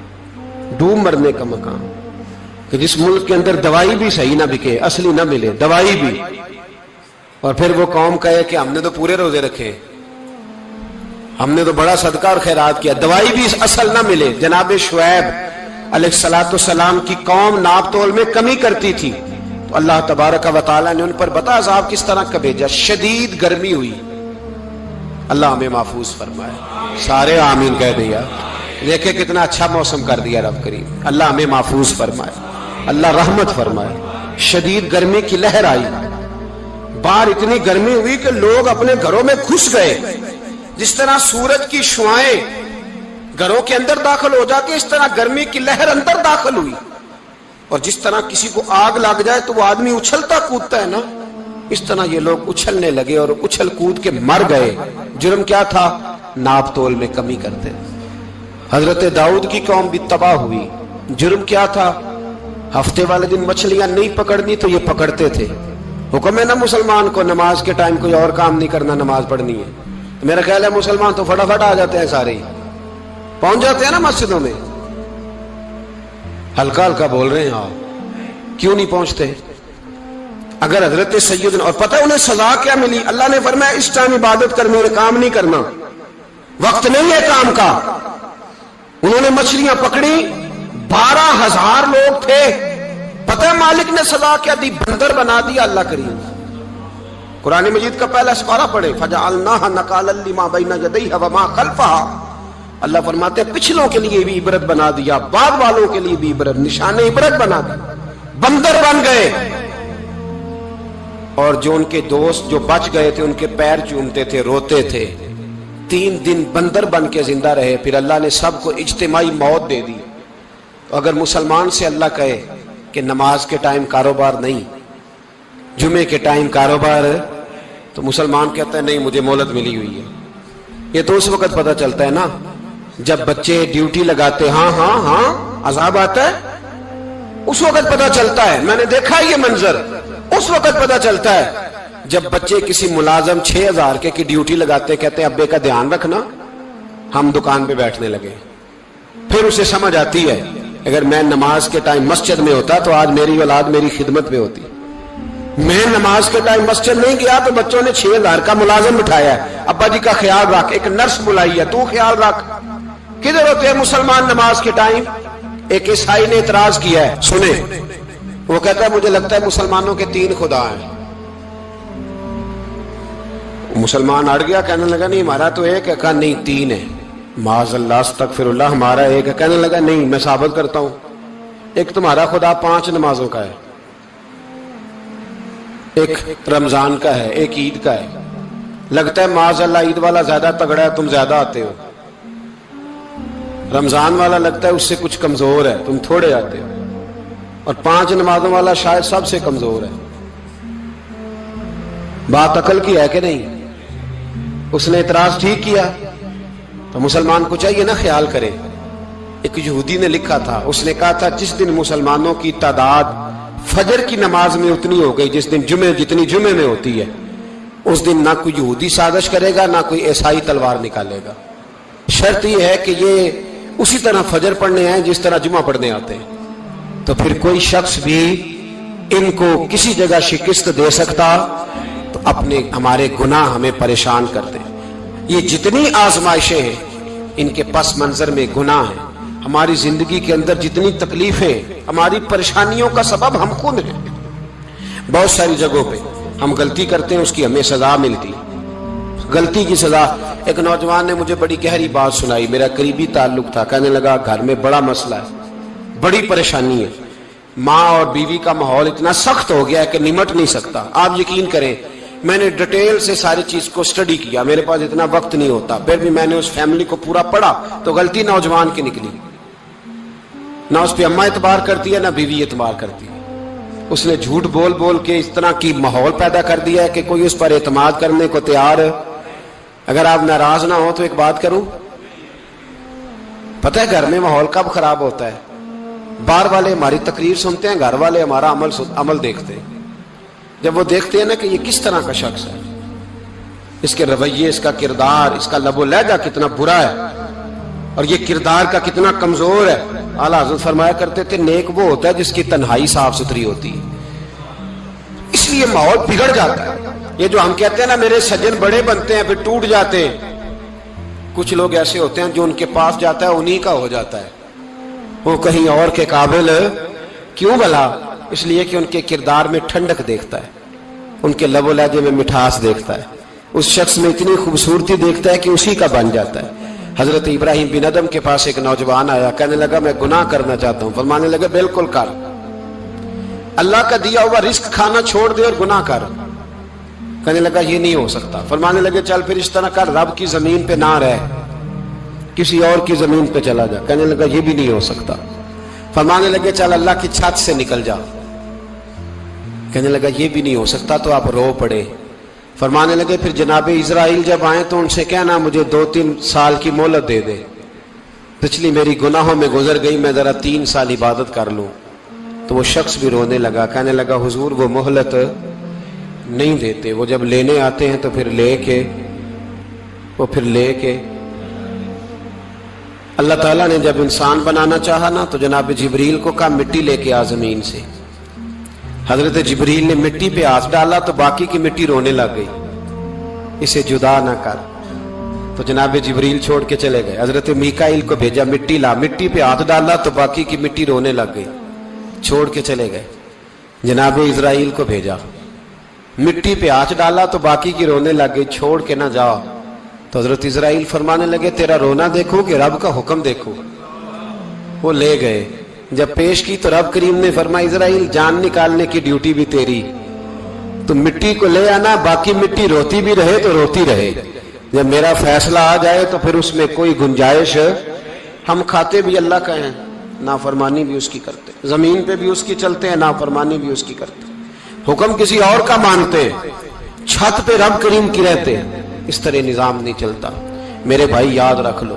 ڈوب مرنے کا مقام, کہ جس ملک کے اندر دوائی بھی صحیح نہ بکے, اصلی نہ ملے دوائی بھی, اور پھر وہ قوم کہے کہ ہم نے تو پورے روزے رکھے, ہم نے تو بڑا صدقہ اور خیرات کیا, دوائی بھی اصل نہ ملے. جناب شعیب علیہ السلام کی قوم ناپ تول میں کمی کرتی تھی تو اللہ تبارک و تعالیٰ نے ان پر بتا عذاب کس طرح کا بھیجا. شدید گرمی ہوئی, اللہ ہمیں محفوظ فرمائے. سارے آمین کہہ دیا. دیکھیں کتنا اچھا موسم کر دیا رب کریم, اللہ ہمیں محفوظ فرمائے, اللہ رحمت فرمائے. شدید گرمی کی لہر آئی, باہر اتنی گرمی ہوئی کہ لوگ اپنے گھروں میں گھس گئے. جس طرح سورج کی شعائیں گھروں کے اندر داخل ہو جاتی, اس طرح گرمی کی لہر اندر داخل ہوئی. اور جس طرح کسی کو آگ لگ جائے تو وہ آدمی اچھلتا کودتا ہے نا, اس طرح یہ لوگ اچھلنے لگے اور اچھل کود کے مر گئے. جرم کیا تھا؟ ناپ تول میں کمی کرتے. حضرت داؤد کی قوم بھی تباہ ہوئی. جرم کیا تھا؟ ہفتے والے دن مچھلیاں نہیں پکڑنی تو یہ پکڑتے تھے. حکم ہے نا مسلمان کو نماز کے ٹائم کوئی اور کام نہیں کرنا, نماز پڑھنی ہے. میرا خیال ہے مسلمان تو فٹافٹ آ جاتے ہیں, سارے پہنچ جاتے ہیں نا مسجدوں میں. ہلکا ہلکا بول رہے ہیں آپ, کیوں نہیں پہنچتے؟ اگر حضرت سیدنا, اور پتہ انہیں سزا کیا ملی؟ اللہ نے فرمایا اس ٹائم عبادت کرنے اور کام نہیں کرنا, وقت نہیں ہے کام کا. انہوں نے مچھلیاں پکڑی, 12,000 لوگ تھے. پتہ مالک نے سزا کیا دی؟ بندر بنا دیا. اللہ کریم قرآن مجید کا پہلا سپارہ پڑھے, فَجَعَلْنَاهَا نَكَالًا لِمَا بَيْنَ يَدَيْهَا وَمَا خَلْفَهَا. اللہ فرماتے ہیں پچھلوں کے لیے بھی عبرت بنا دیا, بعد والوں کے لیے بھی عبرت, نشان عبرت بنا دیا. بندر بن گئے. اور جو ان کے دوست جو بچ گئے تھے ان کے پیر چومتے تھے, روتے تھے. 3 دن بندر بن کے زندہ رہے. پھر اللہ نے سب کو اجتماعی موت دے دی. تو اگر مسلمان سے اللہ کہے کہ نماز کے ٹائم کاروبار نہیں, جمعے کے ٹائم کاروبار, تو مسلمان کہتا ہے نہیں مجھے مہلت ملی ہوئی ہے. یہ تو اس وقت پتہ چلتا ہے نا جب بچے ڈیوٹی لگاتے ہاں ہاں ہاں عذاب آتا ہے اس وقت پتا چلتا ہے. میں نے دیکھا یہ منظر, اس وقت پتا چلتا ہے جب بچے کسی ملازم 6000 کی ڈیوٹی لگاتے, کہتے ہیں ابے کا دھیان رکھنا, ہم دکان پہ بیٹھنے لگے. پھر اسے سمجھ آتی ہے اگر میں نماز کے ٹائم مسجد میں ہوتا تو آج میری اولاد میری خدمت میں ہوتی. میں نماز کے ٹائم مسجد نہیں گیا تو بچوں نے 6000 کا ملازم بٹھایا ہے, ابا جی کا خیال رکھ, ایک نرس بلائی ہے, تو خیال رکھ. کدھر ہوتے ہیں مسلمان نماز کے ٹائم؟ ایک عیسائی نے اعتراض کیا ہے, سنیں, وہ کہتا ہے مجھے لگتا ہے مسلمانوں کے 3 خدا ہیں. مسلمان اڑ گیا, کہنے لگا نہیں ہمارا تو ایک ہے. کہا نہیں 3 ہے. معاذ اللہ استغفر اللہ, ہمارا ایک ہے. کہنے لگا نہیں میں ثابت کرتا ہوں, ایک تمہارا خدا 5 نمازوں کا ہے, ایک رمضان کا ہے, ایک عید کا ہے. لگتا ہے معاذ اللہ عید والا زیادہ تگڑا ہے, تم زیادہ آتے ہو. رمضان والا لگتا ہے اس سے کچھ کمزور ہے, تم تھوڑے آتے ہو. اور 5 نمازوں والا شاید سب سے کمزور ہے. بات عقل کی ہے کہ نہیں؟ اس نے اعتراض ٹھیک کیا. تو مسلمان کو چاہیے نا خیال کرے. ایک یہودی نے لکھا تھا, اس نے کہا تھا جس دن مسلمانوں کی تعداد فجر کی نماز میں اتنی ہو گئی جس دن جتنی جمعے میں ہوتی ہے, اس دن نہ کوئی یہودی سازش کرے گا نہ کوئی عیسائی تلوار نکالے گا. شرط یہ ہے کہ یہ اسی طرح فجر پڑھنے ہیں جس طرح جمعہ پڑھنے آتے ہیں. تو پھر کوئی شخص بھی ان کو کسی جگہ شکست دے سکتا تو اپنے ہمارے گناہ ہمیں پریشان کرتے. یہ جتنی آزمائشیں ہیں ان کے پس منظر میں گناہ ہیں. ہماری زندگی کے اندر جتنی تکلیفیں, ہماری پریشانیوں کا سبب ہم خود ہیں. بہت ساری جگہوں پہ ہم غلطی کرتے ہیں, اس کی ہمیں سزا ملتی, غلطی کی سزا. ایک نوجوان نے مجھے بڑی گہری بات سنائی, میرا قریبی تعلق تھا. کہنے لگا گھر میں بڑا مسئلہ ہے, بڑی پریشانی ہے, ماں اور بیوی کا ماحول اتنا سخت ہو گیا ہے کہ نمٹ نہیں سکتا. آپ یقین کریں میں نے ڈیٹیل سے ساری چیز کو سٹڈی کیا, میرے پاس اتنا وقت نہیں ہوتا, پھر بھی میں نے اس فیملی کو پورا پڑھا تو غلطی نوجوان کی نکلی. نہ اس پہ اماں اعتبار کرتی ہے نہ بیوی اعتبار کرتی ہے. اس نے جھوٹ بول بول کے اس طرح کی ماحول پیدا کر دیا ہے کہ کوئی اس پر اعتماد کرنے کو تیار ہے. اگر آپ ناراض نہ ہو تو ایک بات کروں, پتہ ہے گھر میں ماحول کب خراب ہوتا ہے؟ باہر والے ہماری تقریر سنتے ہیں, گھر والے ہمارا عمل دیکھتے ہیں. جب وہ دیکھتے ہیں نا کہ یہ کس طرح کا شخص ہے, اس کے رویے, اس کا کردار, اس کا لب و لہجہ کتنا برا ہے اور یہ کردار کا کتنا کمزور ہے. اعلیٰ حضرت فرمایا کرتے تھے نیک وہ ہوتا ہے جس کی تنہائی صاف ستھری ہوتی ہے. اس لیے ماحول بگڑ جاتا ہے. یہ جو ہم کہتے ہیں نا میرے سجن بڑے بنتے ہیں پھر ٹوٹ جاتے ہیں, کچھ لوگ ایسے ہوتے ہیں جو ان کے پاس جاتا ہے انہی کا ہو جاتا ہے, وہ کہیں اور کے قابل کیوں بھلا؟ اس لیے کہ ان کے کردار میں ٹھنڈک دیکھتا ہے, ان کے لب و لہجے میں مٹھاس دیکھتا ہے, اس شخص میں اتنی خوبصورتی دیکھتا ہے کہ اسی کا بن جاتا ہے. حضرت ابراہیم بن ادم کے پاس ایک نوجوان آیا, کہنے لگا میں گناہ کرنا چاہتا ہوں. فرمانے لگے بالکل کر, اللہ کا دیا ہوا رزق کھانا چھوڑ دے اور گناہ کر. کہنے لگا یہ نہیں ہو سکتا. فرمانے لگے چل پھر اس طرح کر, رب کی زمین پہ نہ رہ, کسی اور کی زمین پہ چلا جا. کہنے لگا یہ بھی نہیں ہو سکتا. فرمانے لگے چل اللہ کی چھت سے نکل جا. کہنے لگا یہ بھی نہیں ہو سکتا. تو آپ رو پڑے. فرمانے لگے پھر جناب اسرائیل جب آئیں تو ان سے کہنا مجھے 2-3 سال کی مہلت دے دے, پچھلی میری گناہوں میں گزر گئی, میں ذرا 3 سال عبادت کر لوں. تو وہ شخص بھی رونے لگا, کہنے لگا حضور وہ مہلت نہیں دیتے, وہ جب لینے آتے ہیں تو پھر لے کے اللہ تعالیٰ نے جب انسان بنانا چاہا نا تو جناب جبریل کو کہا مٹی لے کے آ زمین سے. حضرت جبریل نے مٹی پہ ہاتھ ڈالا تو باقی کی مٹی رونے لگ گئی, اسے جدا نہ کر. تو جناب جبریل چھوڑ کے چلے گئے. حضرت میکائیل کو بھیجا مٹی لا, مٹی پہ ہاتھ ڈالا تو باقی کی مٹی رونے لگ گئی, چھوڑ کے چلے گئے. جناب اسرائیل کو بھیجا, مٹی پہ ہاتھ ڈالا تو باقی کی رونے لگ گئی, چھوڑ کے نہ جاؤ. تو حضرت اسرائیل فرمانے لگے تیرا رونا دیکھو کہ رب کا حکم دیکھو. وہ لے گئے, جب پیش کی تو رب کریم نے فرمایا اسرائیل جان نکالنے کی ڈیوٹی بھی تیری, تو مٹی کو لے آنا, باقی مٹی روتی بھی رہے تو روتی رہے. جب میرا فیصلہ آ جائے تو پھر اس میں کوئی گنجائش, ہم کھاتے بھی اللہ کا ہیں, نافرمانی بھی اس کی کرتے, زمین پہ بھی اس کی چلتے ہیں, نافرمانی بھی اس کی کرتے, حکم کسی اور کا مانتے, چھت پہ رب کریم کی رہتے. اس طرح نظام نہیں چلتا. میرے بھائی یاد رکھ لو,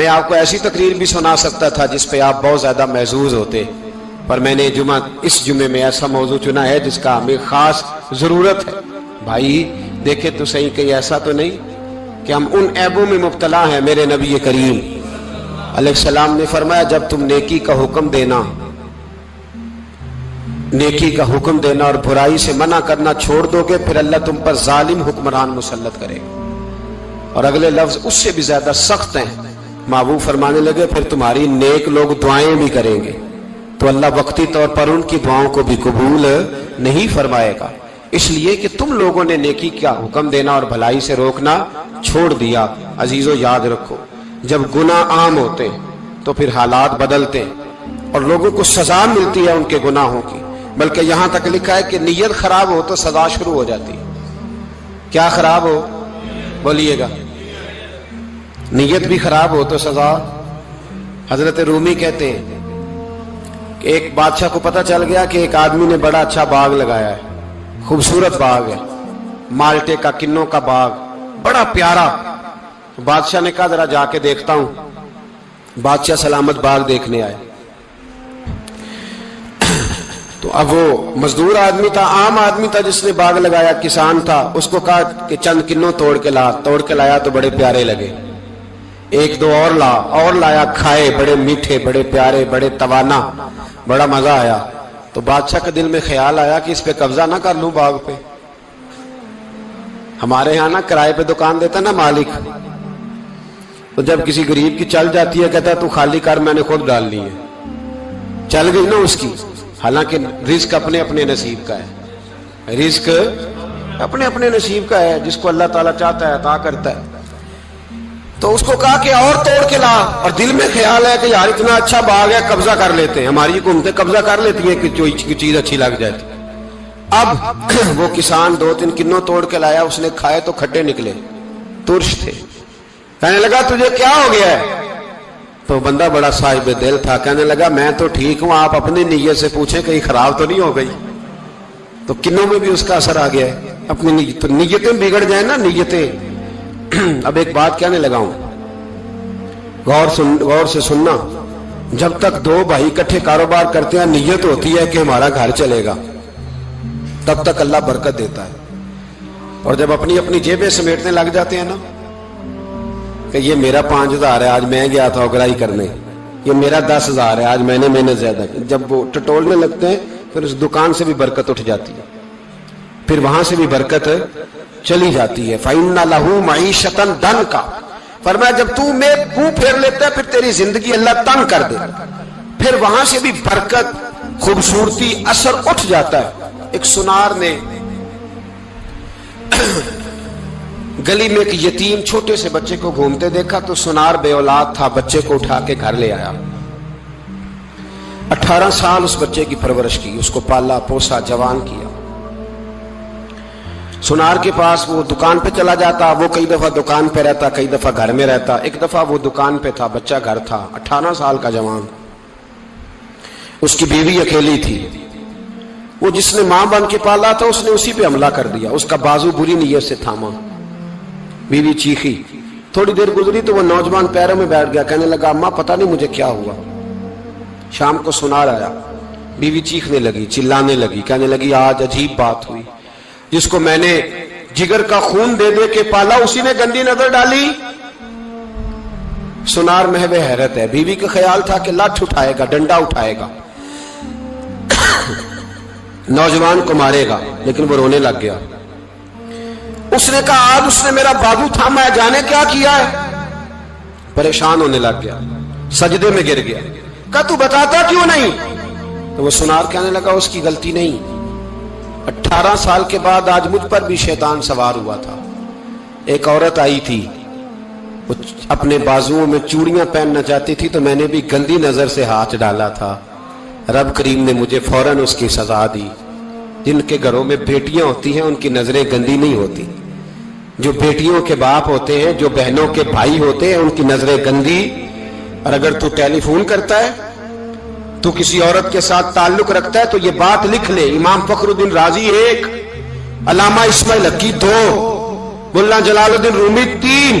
میں آپ کو ایسی تقریر بھی سنا سکتا تھا جس پہ آپ بہت زیادہ محظوظ ہوتے، پر میں نے اس جمعے میں ایسا موضوع چنا ہے جس کا ہمیں خاص ضرورت ہے۔ بھائی دیکھے تو صحیح، کہیں ایسا تو نہیں کہ ہم ان عیبوں میں مبتلا ہیں۔ میرے نبی کریم علیہ السلام نے فرمایا جب تم نیکی کا حکم دینا اور برائی سے منع کرنا چھوڑ دو گے، پھر اللہ تم پر ظالم حکمران مسلط کرے گا۔ اور اگلے لفظ اس سے بھی زیادہ سخت ہیں۔ محبوب فرمانے لگے پھر تمہاری نیک لوگ دعائیں بھی کریں گے تو اللہ وقتی طور پر ان کی دعاؤں کو بھی قبول نہیں فرمائے گا، اس لیے کہ تم لوگوں نے نیکی کا حکم دینا اور بھلائی سے روکنا چھوڑ دیا۔ عزیزو یاد رکھو، جب گناہ عام ہوتے تو پھر حالات بدلتے اور لوگوں کو سزا ملتی ہے ان کے گناہوں کی، بلکہ یہاں تک لکھا ہے کہ نیت خراب ہو تو سزا شروع ہو جاتی ہے۔ کیا خراب ہو؟ بولیے گا۔ نیت بھی خراب ہو تو سزا۔ حضرت رومی کہتے ہیں کہ ایک بادشاہ کو پتہ چل گیا کہ ایک آدمی نے بڑا اچھا باغ لگایا ہے، خوبصورت باغ ہے، مالٹے کا، کنوں کا باغ، بڑا پیارا۔ بادشاہ نے کہا ذرا جا کے دیکھتا ہوں۔ بادشاہ سلامت باغ دیکھنے آئے تو اب وہ مزدور آدمی تھا، عام آدمی تھا جس نے باغ لگایا، کسان تھا، اس کو کہا کہ چند کنوں توڑ کے لایا تو بڑے پیارے لگے۔ ایک دو اور لایا، کھائے، بڑے میٹھے، بڑے پیارے، بڑے توانا، بڑا مزہ آیا۔ تو بادشاہ کے دل میں خیال آیا کہ اس پہ قبضہ نہ کر لوں باغ پہ۔ ہمارے ہاں نا کرائے پہ دکان دیتا نا مالک، تو جب کسی غریب کی چل جاتی ہے کہتا ہے تو خالی کر، میں نے خود ڈالنی ہے۔ چل گئی نا اس کی، حالانکہ رزق اپنے اپنے نصیب کا ہے، رزق اپنے اپنے نصیب کا ہے، جس کو اللہ تعالیٰ چاہتا ہے عطا کرتا ہے۔ تو اس کو کہا کہ اور توڑ کے لا، اور دل میں خیال ہے کہ یار اتنا اچھا باغ ہے، قبضہ کر لیتے ہیں۔ ہماری حکومتیں قبضہ کر لیتی ہیں کہ جو چیز اچھی لگ جاتی۔ اب وہ کسان دو تین کنوں توڑ کے لایا، اس نے کھائے تو کھٹے نکلے، ترش تھے۔ کہنے لگا تجھے کیا ہو گیا ہے؟ تو بندہ بڑا صاحب دل تھا، کہنے لگا میں تو ٹھیک ہوں، آپ اپنی نیت سے پوچھیں کہیں خراب تو نہیں ہو گئی۔ تو کنوں میں بھی اس کا اثر آ گیا ہے، اپنی نیت، تو نیتیں بگڑ جائیں نا، نیتیں۔ اب ایک بات کہنے لگا ہوں، غور سے سننا۔ جب تک دو بھائی اکٹھے کاروبار کرتے ہیں، نیت ہوتی ہے کہ ہمارا گھر چلے گا، تب تک اللہ برکت دیتا ہے۔ اور جب اپنی اپنی جیبیں سمیٹنے لگ جاتے ہیں نا کہ یہ میرا 5000 ہے، آج میں گیا تھا اگرائی کرنے، یہ میرا 10,000 ہے، آج میں نے محنت زیادہ کی، جب وہ ٹٹولنے لگتے ہیں پھر اس دکان سے بھی برکت اٹھ جاتی ہے، پھر وہاں سے بھی برکت چلی جاتی ہے۔ فَإِنَّ لَهُ مَعِيشَةً ضَنْكَ، فرمایا جب تو میں منہ پھیر لیتا ہے پھر تیری زندگی اللہ تنگ کر دے، پھر وہاں سے بھی برکت، خوبصورتی، اثر اٹھ جاتا ہے۔ ایک سنار نے گلی میں ایک یتیم چھوٹے سے بچے کو گھومتے دیکھا تو سنار بے اولاد تھا، بچے کو اٹھا کے گھر لے آیا۔ 18 سال اس بچے کی پرورش کی، اس کو پالا پوسا، جوان کیا۔ سنار کے پاس وہ دکان پہ چلا جاتا، وہ کئی دفعہ دکان پہ رہتا، کئی دفعہ گھر میں رہتا۔ ایک دفعہ وہ دکان پہ تھا، بچہ گھر تھا، 18 سال کا جوان، اس کی بیوی اکیلی تھی۔ وہ جس نے ماں بن کے پالا تھا اس نے اسی پہ حملہ کر دیا، اس کا بازو بری نیت سے تھاما، بیوی چیخی۔ تھوڑی دیر گزری تو وہ نوجوان پیروں میں بیٹھ گیا، کہنے لگا اماں پتہ نہیں مجھے کیا ہوا۔ شام کو سنار آیا، بیوی چیخنے لگی، چلانے لگی، کہنے لگی آج عجیب بات ہوئی، جس کو میں نے جگر کا خون دے دے کے پالا اسی نے گندی نظر ڈالی۔ سنار محو حیرت ہے، بیوی کا خیال تھا کہ لاٹھ اٹھائے گا، ڈنڈا اٹھائے گا، نوجوان کو مارے گا، لیکن وہ رونے لگ گیا۔ اس نے کہا آج اس نے میرا بازو تھاما ہے، جانے کیا کیا ہے؟ پریشان ہونے لگ گیا، سجدے میں گر گیا، کہا تو بتاتا کیوں نہیں؟ تو وہ سنار کہنے لگا اس کی غلطی نہیں، 18 سال کے بعد آج مجھ پر بھی شیطان سوار ہوا تھا۔ ایک عورت آئی تھی، وہ اپنے بازوؤں میں چوڑیاں پہننا چاہتی تھی تو میں نے بھی گندی نظر سے ہاتھ ڈالا تھا، رب کریم نے مجھے فوراً اس کی سزا دی۔ جن کے گھروں میں بیٹیاں ہوتی ہیں ان کی نظریں گندی نہیں ہوتی، جو بیٹیوں کے باپ ہوتے ہیں، جو بہنوں کے بھائی ہوتے ہیں، ان کی نظریں گندی۔ اور اگر تو ٹیلی فون کرتا ہے، تو کسی عورت کے ساتھ تعلق رکھتا ہے تو یہ بات لکھ لے، امام فخر الدین رازی 1، علامہ اسماعیل حقی 2، ملا جلال الدین رومی 3،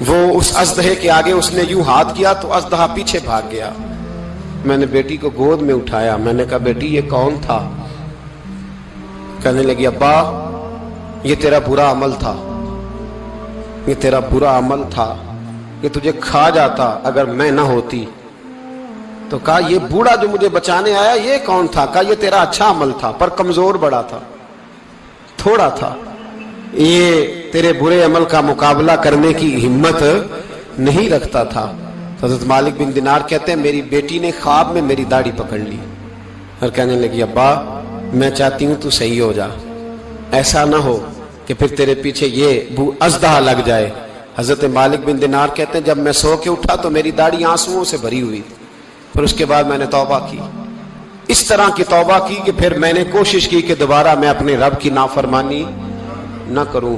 وہ اس اژدہے کے آگے اس نے یوں ہاتھ کیا تو اژدہا پیچھے بھاگ گیا. میں نے بیٹی کو گود میں اٹھایا, میں نے کہا بیٹی یہ کون تھا؟ کہنے لگی ابا یہ تیرا برا عمل تھا, یہ تیرا برا عمل تھا, یہ تجھے کھا جاتا اگر میں نہ ہوتی. تو کہا یہ بوڑھا جو مجھے بچانے آیا یہ کون تھا؟ کہا یہ تیرا اچھا عمل تھا پر کمزور بڑا تھا, تھوڑا تھا, یہ تیرے برے عمل کا مقابلہ کرنے کی ہمت نہیں رکھتا تھا. حضرت مالک بن دینار کہتے ہیں میری بیٹی نے خواب میں میری داڑھی پکڑ لی اور کہنے لگی ابا میں چاہتی ہوں تو صحیح ہو جا, ایسا نہ ہو کہ پھر تیرے پیچھے یہ اژدہا لگ جائے. حضرت مالک بن دینار کہتے ہیں جب میں سو کے اٹھا تو میری داڑھی آنسوؤں سے بھری ہوئی تھی. پھر اس کے بعد میں نے توبہ کی, اس طرح کی توبہ کی کہ پھر میں نے کوشش کی کہ دوبارہ میں اپنے رب کی نافرمانی نہ کروں.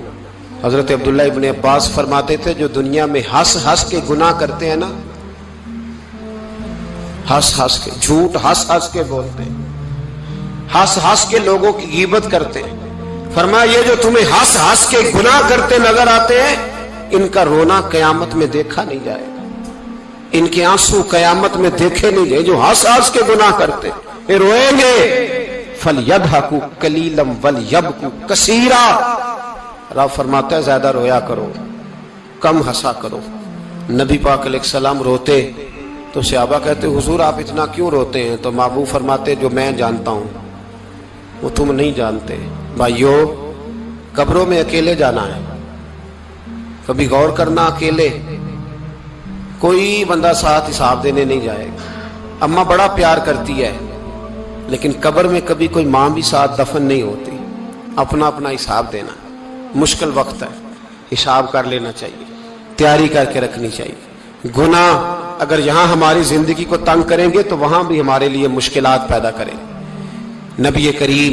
حضرت عبداللہ ابن عباس فرماتے تھے جو دنیا میں ہنس ہنس کے گناہ کرتے ہیں نا, ہنس ہنس کے جھوٹ ہنس ہنس کے بولتے ہیں, ہنس ہنس کے لوگوں کی غیبت کرتے ہیں, فرمایا یہ جو تمہیں ہنس ہنس کے گناہ کرتے نظر آتے ہیں ان کا رونا قیامت میں دیکھا نہیں جائے گا, ان کے آنسو قیامت میں دیکھے نہیں جائے. جو ہنس ہنس کے گناہ کرتے یہ روئیں گے. فَلْيَضْحَكُوا قَلِيلًا وَلْيَبْكُوا كَثِيرًا. رب فرماتا ہے زیادہ رویا کرو کم ہنسا کرو. نبی پاک علیہ السلام روتے تو صحابہ کہتے حضور آپ اتنا کیوں روتے ہیں؟ تو محبوب فرماتے جو میں جانتا ہوں وہ تم نہیں جانتے. بھائیو قبروں میں اکیلے جانا ہے, کبھی غور کرنا اکیلے, کوئی بندہ ساتھ حساب دینے نہیں جائے گا. اماں بڑا پیار کرتی ہے لیکن قبر میں کبھی کوئی ماں بھی ساتھ دفن نہیں ہوتی. اپنا اپنا حساب دینا, مشکل وقت ہے, حساب کر لینا چاہیے, تیاری کر کے رکھنی چاہیے. گناہ اگر یہاں ہماری زندگی کو تنگ کریں گے تو وہاں بھی ہمارے لیے مشکلات پیدا کریں. نبی کریم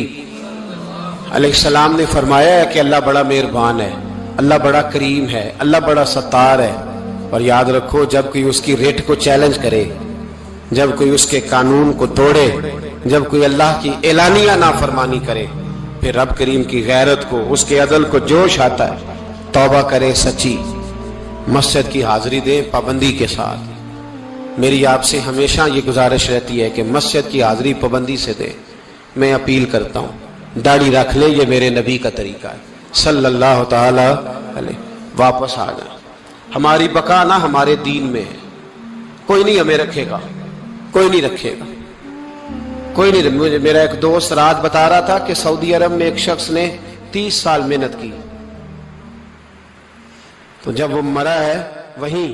علیہ السلام نے فرمایا ہے کہ اللہ بڑا مہربان ہے, اللہ بڑا کریم ہے, اللہ بڑا ستار ہے. اور یاد رکھو جب کوئی اس کی ریٹ کو چیلنج کرے, جب کوئی اس کے قانون کو توڑے, جب کوئی اللہ کی اعلانیہ نافرمانی کرے, پھر رب کریم کی غیرت کو اس کے عدل کو جوش آتا ہے. توبہ کرے سچی, مسجد کی حاضری دیں پابندی کے ساتھ. میری آپ سے ہمیشہ یہ گزارش رہتی ہے کہ مسجد کی حاضری پابندی سے دیں. میں اپیل کرتا ہوں داڑھی رکھ لیں, یہ میرے نبی کا طریقہ ہے صلی اللہ تعالی علیہ. واپس آ جائیں. ہماری بقا نہ ہمارے دین میں ہے, کوئی نہیں ہمیں رکھے گا, کوئی نہیں رکھے گا, کوئی نہیں. میرا ایک دوست رات بتا رہا تھا کہ سعودی عرب میں ایک شخص نے 30 سال محنت کی, تو جب وہ مرا ہے وہیں